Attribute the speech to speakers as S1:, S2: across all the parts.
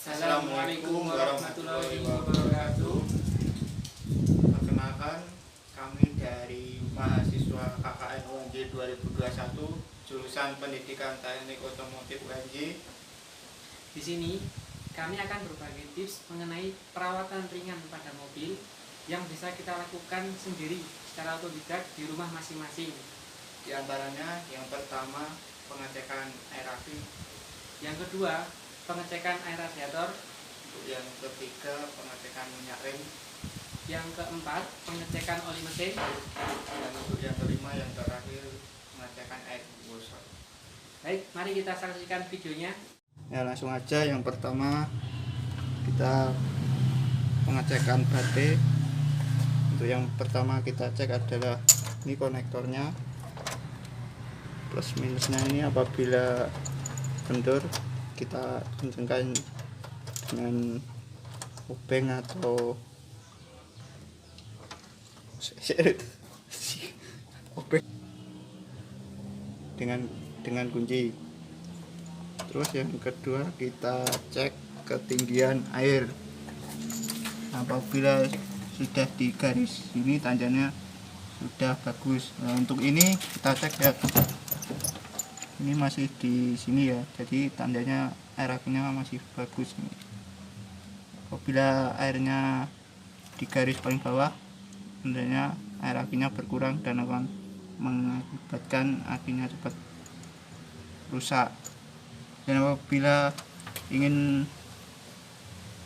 S1: Assalamualaikum warahmatullahi wabarakatuh. Perkenalkan, kami dari mahasiswa KKN UNJ 2021 jurusan Pendidikan Teknik Otomotif UNJ.
S2: Di sini kami akan berbagi tips mengenai perawatan ringan pada mobil yang bisa kita lakukan sendiri secara otodidak di rumah masing-masing.
S1: Di antaranya yang pertama pengecekan air aki,
S2: yang kedua pengecekan air radiator,
S1: untuk yang ketiga pengecekan minyak rem,
S2: yang keempat pengecekan oli mesin,
S1: dan untuk yang kelima yang terakhir pengecekan air washer.
S2: Baik, mari kita saksikan videonya.
S1: Ya, langsung aja. Yang pertama kita pengecekan baterai. Untuk yang pertama kita cek adalah ini konektornya, plus minusnya ini apabila kendor kita kencangkan dengan obeng atau obeng dengan kunci. Terus yang kedua kita cek ketinggian air. Apabila sudah di garis ini tandanya sudah bagus. Nah, untuk ini kita cek ya, ini masih di sini ya, jadi tandanya air akinya masih bagus. Apabila airnya di garis paling bawah, tandanya air akinya berkurang dan akan mengakibatkan akinya cepat rusak. Dan apabila ingin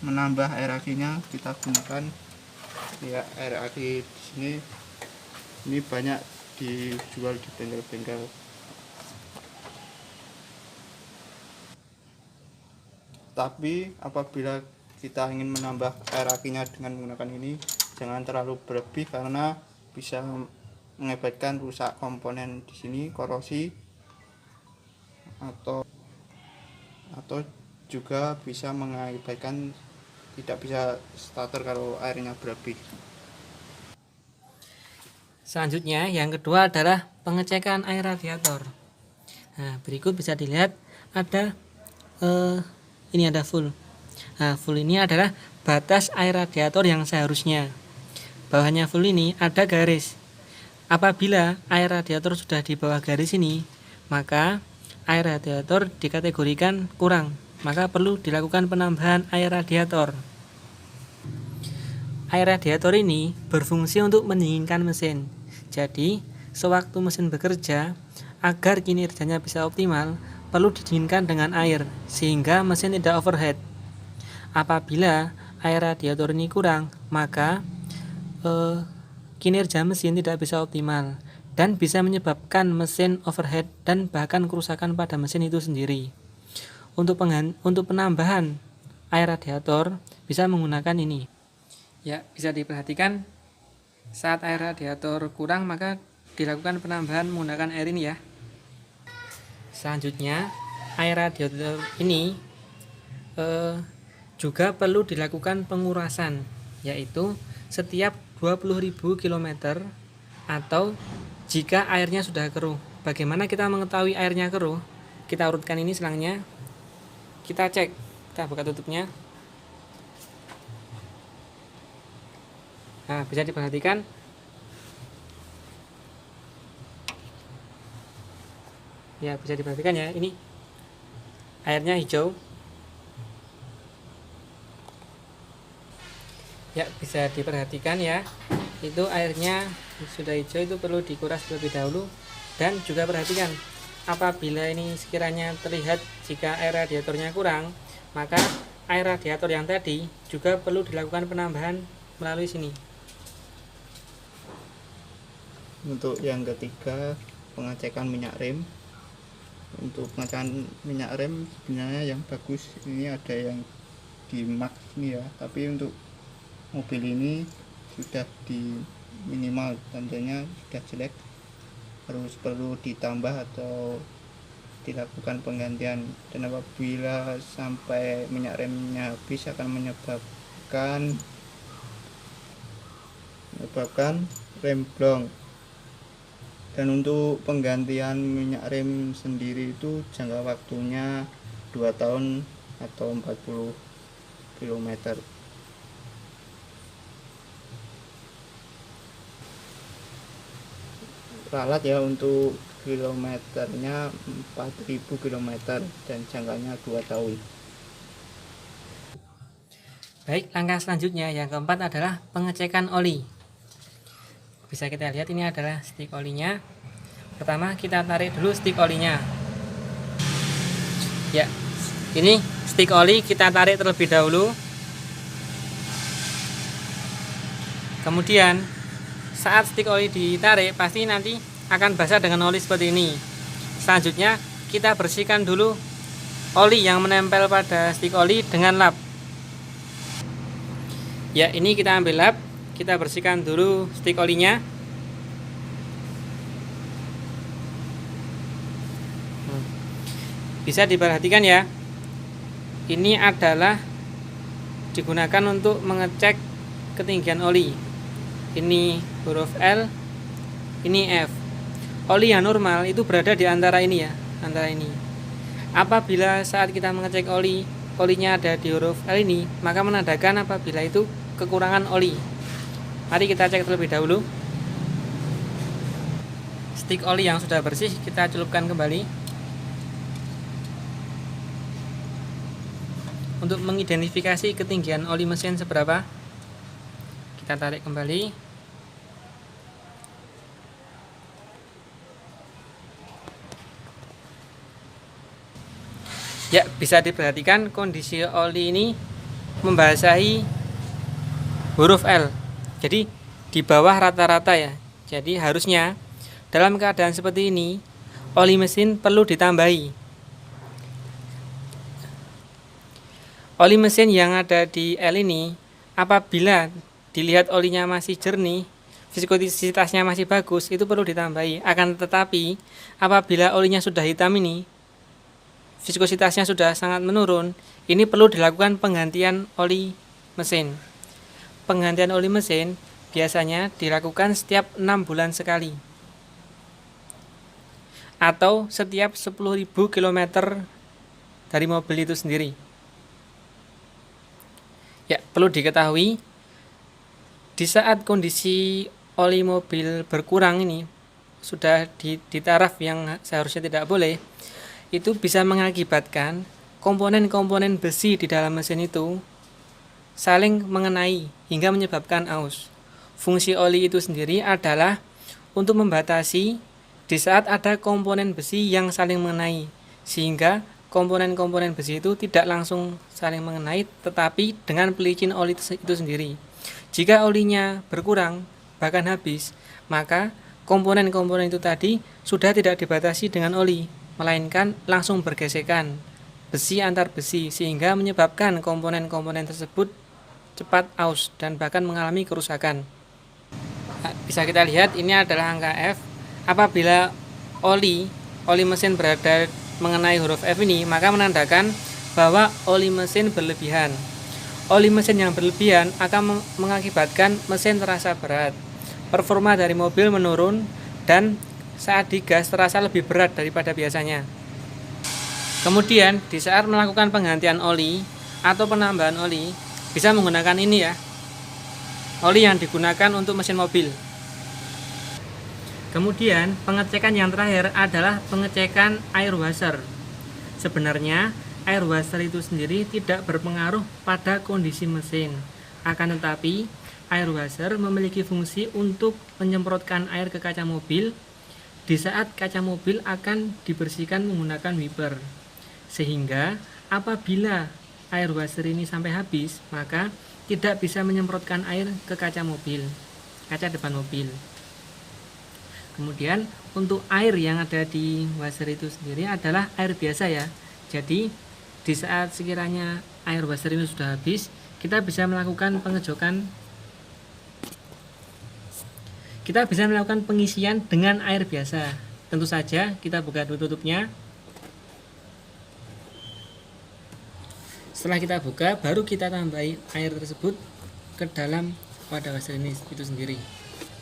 S1: menambah air akinya, kita gunakan ya air aki di sini. Ini banyak dijual di bengkel-bengkel. Tapi apabila kita ingin menambah air akinya dengan menggunakan ini, jangan terlalu berlebih karena bisa mengakibatkan rusak komponen di sini, korosi, atau juga bisa mengakibatkan tidak bisa starter kalau airnya berlebih.
S2: Selanjutnya yang kedua adalah pengecekan air radiator. Nah, berikut bisa dilihat ada ini ada full. Nah, full ini adalah batas air radiator yang seharusnya. Bawahnya full ini ada garis. Apabila air radiator sudah di bawah garis ini, maka air radiator dikategorikan kurang, maka perlu dilakukan penambahan air radiator. Air radiator ini berfungsi untuk mendinginkan mesin. Jadi, sewaktu mesin bekerja, agar kinerjanya bisa optimal, perlu didinginkan dengan air, sehingga mesin tidak overheat. Apabila air radiator ini kurang, maka kinerja mesin tidak bisa optimal, dan bisa menyebabkan mesin overheat dan bahkan kerusakan pada mesin itu sendiri. Untuk penambahan air radiator, bisa menggunakan ini. Ya, bisa diperhatikan saat air radiator kurang maka dilakukan penambahan menggunakan air ini ya. Selanjutnya air radiator ini juga perlu dilakukan pengurasan, yaitu setiap 20.000 km atau jika airnya sudah keruh. Bagaimana kita mengetahui airnya keruh? Kita urutkan ini selangnya, kita cek, kita buka tutupnya. Nah, bisa diperhatikan ya, bisa diperhatikan ya, ini airnya hijau ya, bisa diperhatikan ya, itu airnya sudah hijau, itu perlu dikuras terlebih dahulu. Dan juga perhatikan apabila ini sekiranya terlihat jika air radiatornya kurang, maka air radiator yang tadi juga perlu dilakukan penambahan melalui sini.
S1: Untuk yang ketiga pengecekan minyak rem. Untuk pengecekan minyak rem sebenarnya yang bagus ini ada yang di max ini ya, tapi untuk mobil ini sudah di minimal, tandanya sudah jelek, harus perlu ditambah atau dilakukan penggantian. Dan apabila sampai minyak remnya habis akan menyebabkan rem blong. Dan untuk penggantian minyak rem sendiri itu jangka waktunya 2 tahun atau 40 km. Ralat ya, untuk kilometernya 4000 km dan jangkanya 2 tahun.
S2: Baik, langkah selanjutnya yang keempat adalah pengecekan oli. Bisa kita lihat ini adalah stik olinya. Pertama kita tarik dulu stik olinya. Ya, ini stik oli kita tarik terlebih dahulu. Kemudian saat stik oli ditarik pasti nanti akan basah dengan oli seperti ini. Selanjutnya kita bersihkan dulu oli yang menempel pada stik oli dengan lap. Ya, ini kita ambil lap, kita bersihkan dulu stik olinya. Bisa diperhatikan ya, ini adalah digunakan untuk mengecek ketinggian oli. Ini huruf L, ini F. Oli yang normal itu berada di antara ini ya, antara ini. Apabila saat kita mengecek oli, olinya ada di huruf L ini, maka menandakan apabila itu kekurangan oli. Mari kita cek terlebih dahulu. Stik oli yang sudah bersih kita celupkan kembali. Untuk mengidentifikasi ketinggian oli mesin seberapa, kita tarik kembali. Ya, bisa diperhatikan kondisi oli ini membasahi huruf L. Jadi di bawah rata-rata ya. Jadi harusnya dalam keadaan seperti ini oli mesin perlu ditambahi. Oli mesin yang ada di L ini apabila dilihat olinya masih jernih, viskositasnya masih bagus, itu perlu ditambahi. Akan tetapi apabila olinya sudah hitam ini, viskositasnya sudah sangat menurun, ini perlu dilakukan penggantian oli mesin. Penggantian oli mesin biasanya dilakukan setiap 6 bulan sekali atau setiap 10.000 km dari mobil itu sendiri. Ya, perlu diketahui di saat kondisi oli mobil berkurang ini sudah di taraf yang seharusnya tidak boleh, itu bisa mengakibatkan komponen-komponen besi di dalam mesin itu saling mengenai hingga menyebabkan aus. Fungsi oli itu sendiri adalah untuk membatasi di saat ada komponen besi yang saling mengenai, sehingga komponen-komponen besi itu tidak langsung saling mengenai, tetapi dengan pelicin oli itu sendiri. Jika olinya berkurang, bahkan habis, maka komponen-komponen itu tadi sudah tidak dibatasi dengan oli, melainkan langsung bergesekan besi antar besi, sehingga menyebabkan komponen-komponen tersebut cepat aus dan bahkan mengalami kerusakan. Bisa kita lihat ini adalah angka F. Apabila oli mesin berada mengenai huruf F ini, maka menandakan bahwa oli mesin berlebihan. Oli mesin yang berlebihan akan mengakibatkan mesin terasa berat, performa dari mobil menurun, dan saat digas terasa lebih berat daripada biasanya. Kemudian di saat melakukan penggantian oli atau penambahan oli, bisa menggunakan ini ya, oli yang digunakan untuk mesin mobil. Kemudian pengecekan yang terakhir adalah pengecekan air washer. Sebenarnya air washer itu sendiri tidak berpengaruh pada kondisi mesin. Akan tetapi air washer memiliki fungsi untuk menyemprotkan air ke kaca mobil di saat kaca mobil akan dibersihkan menggunakan wiper. Sehingga apabila air washer ini sampai habis, maka tidak bisa menyemprotkan air ke kaca mobil, kaca depan mobil. Kemudian untuk air yang ada di washer itu sendiri adalah air biasa ya. Jadi di saat sekiranya air washer ini sudah habis, kita bisa melakukan pengejokan, kita bisa melakukan pengisian dengan air biasa. Tentu saja kita buka tutupnya. Setelah kita buka, baru kita tambahi air tersebut ke dalam wadah washer ini itu sendiri.